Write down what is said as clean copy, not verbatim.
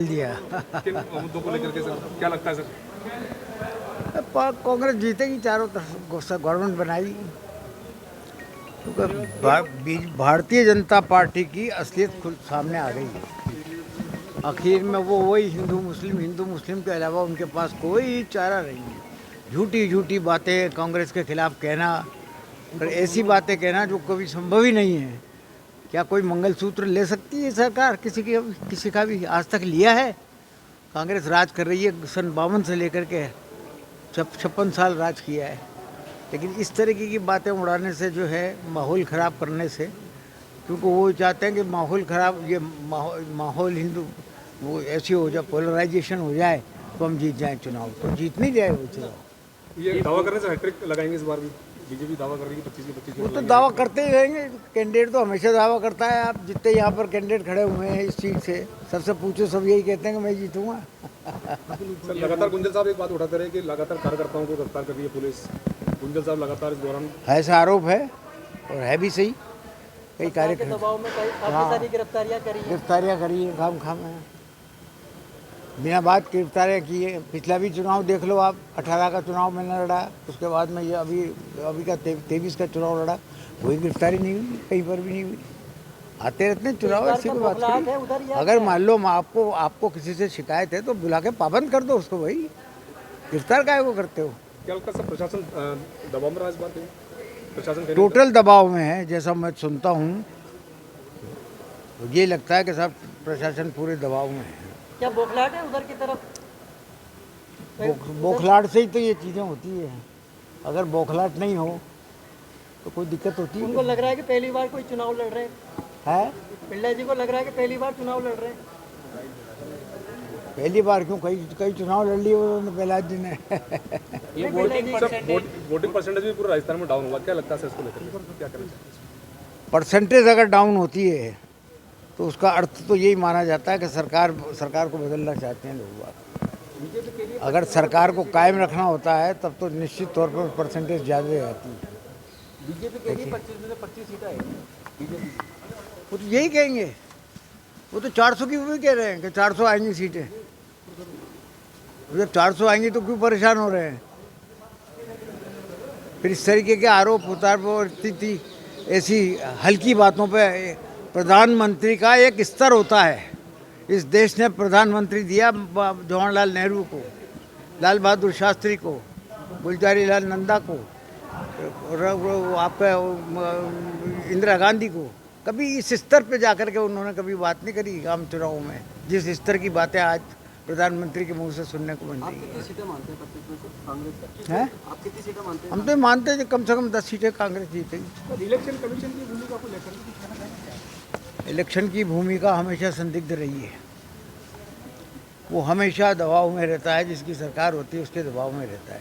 दिया। किन मुद्दों को लेकर के सर क्या लगता है सर? कांग्रेस जीतेगी, चारों तरफ गवर्नमेंट बनाई, क्योंकि भारतीय जनता पार्टी की असलियत खुद सामने आ गई है। आखिर में वो वही हिंदू मुस्लिम के अलावा उनके पास कोई चारा नहीं है। झूठी झूठी बातें कांग्रेस के खिलाफ कहना, और ऐसी बातें कहना जो कभी संभव ही नहीं है। क्या कोई मंगलसूत्र ले सकती है सरकार किसी का भी? आज तक लिया है? कांग्रेस राज कर रही है सन 52 से लेकर के 56 साल राज किया है। लेकिन इस तरीके की बातें उड़ाने से जो है, माहौल ख़राब करने से, क्योंकि वो चाहते हैं कि माहौल ख़राब, ये माहौल हिंदू वो ऐसी हो जाए, पोलराइजेशन हो जाए तो हम जीत जाएं चुनाव। तो जीत नहीं जाए वो चुनाव। ये दावा करने से हैट्रिक लगाएंगे इस बार भी? बीजेपी दावा कर रही है 25 के 25। वो तो दावा करते ही रहेंगे, कैंडिडेट तो हमेशा दावा करता है। आप जितने यहाँ पर कैंडिडेट खड़े हुए हैं इस सीट से, सबसे पूछो, सब यही कहते हैं कि मैं जीतूंगा। सर लगातार गुंजल साहब एक बात उठाते रहे कि लगातार कार्यकर्ताओं को गिरफ्तार कर रही है पुलिस। गुंजल साहब लगातार इस दौरान ऐसा आरोप है, और है भी सही। कई कार्यकर्ता दबाव में काफी सारी गिरफ्तारियाँ करी है, खाम है, बिना बात गिरफ्तारियाँ की है। पिछला भी चुनाव देख लो आप, 18 का चुनाव मैंने लड़ा, उसके बाद में ये अभी का 23 का चुनाव लड़ा, कोई गिरफ्तारी नहीं हुई, कहीं पर भी नहीं हुई। आते रहते हैं चुनाव, ऐसी कोई बात नहीं। अगर मान लो आपको किसी से शिकायत है तो बुला के पाबंद कर दो उसको, भाई गिरफ्तार काहे को करते हो? क्या लगता है सर प्रशासन दबाव में रहा इस बार? प्रशासन टोटल दबाव में है, जैसा मैं सुनता हूँ। ये लगता है कि साहब प्रशासन पूरे दबाव में है। क्या बौखलाहट है उधर की तरफ? बौखलाहट से ही तो ये चीज़ें होती है। अगर बौखलाहट नहीं हो तो कोई दिक्कत होती है? उनको लग रहा है कि पहली बार कोई चुनाव लड़ रहे है। पिल्ला जी को लग रहा है कि पहली बार चुनाव लड़ रहे हैं। पहली बार क्यों, कई चुनाव लड़ लिए उन्होंने प्रहलाद जी ने। ये वोटिंग परसेंटेज भी पूरे राजस्थान में डाउन हुआ, क्या लगता है इसको लेकर क्या करना चाहिए? परसेंटेज अगर डाउन होती है तो उसका अर्थ तो यही माना जाता है कि सरकार को बदलना चाहते हैं लोग। अगर सरकार को कायम रखना होता है तब तो निश्चित तौर पर परसेंटेज ज़्यादा आती है। बीजेपी कह रही है 25 में से 25 सीटें आएगी। वो तो यही कहेंगे, वो तो 400 की भी कह रहे हैं कि 400 आएंगी सीटें। जब 400 आएंगी तो क्यों परेशान हो रहे हैं? फिर इस तरीके के आरोप थी ऐसी हल्की बातों पे। प्रधानमंत्री का एक स्तर होता है। इस देश ने प्रधानमंत्री दिया जवाहरलाल नेहरू को, लाल बहादुर शास्त्री को, गुलजारी लाल नंदा को, और आपका इंदिरा गांधी को। कभी इस स्तर पे जाकर के उन्होंने कभी बात नहीं करी आम चुनावों में, जिस स्तर की बातें आज प्रधानमंत्री के मुंह से सुनने को मिल रही है। कितनी सीटें मानते हैं कांग्रेस का? हैं? आप कितनी सीटें मानते हैं? हम तो मानते हैं कि कम से कम 10 सीटें कांग्रेस जीतेगी। इलेक्शन कमीशन की भूमिका को लेकर इलेक्शन की भूमिका हमेशा संदिग्ध रही है। वो हमेशा दबाव में रहता है, जिसकी सरकार होती है उसके दबाव में रहता है।